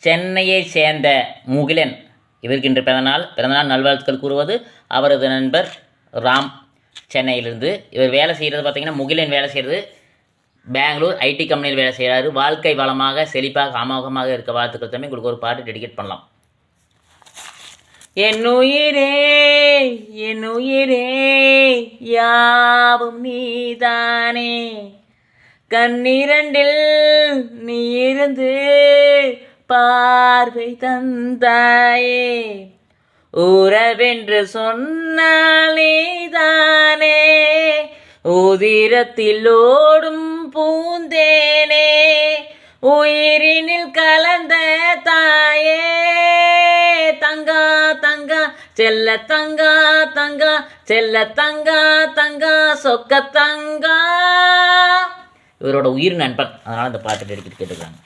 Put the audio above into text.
சென்னையை சேர்ந்த முகிலன் இவருக்கு இன்று பிறந்தநாள் நல்வாழ்த்துக்கள் கூறுவது அவரது நண்பர் ராம். சென்னையிலிருந்து இவர் வேலை செய்கிறது பார்த்திங்கன்னா, முகிலன் வேலை செய்கிறது பெங்களூர் ஐடி கம்பெனியில் வேலை செய்கிறாரு. வாழ்க்கை வளமாக செழிப்பாக அமோகமாக இருக்க வாழ்த்துக்கள் தம்பி. உங்களுக்கு ஒரு பாட்டு டெடிகேட் பண்ணலாம். என்னுயிரே என்னுயிரே யாவும் நீதானே, கண்ணிரண்டில் நீ இருந்து பார்வை தந்தாயே, உறவென்று சொன்னால் நீதானே, உதிரத்தில் ஓடும் பூந்தேனே, உயிரினில் கலந்த தாயே, தங்கா தங்கா செல்ல தங்கா தங்கா செல்ல தங்கா தங்கா சொக்க தங்கா. இவரோட உயிர் நண்பன், அதனால இந்த பாட்டு எடுத்துட்டு கேட்டுக்கிறாங்க.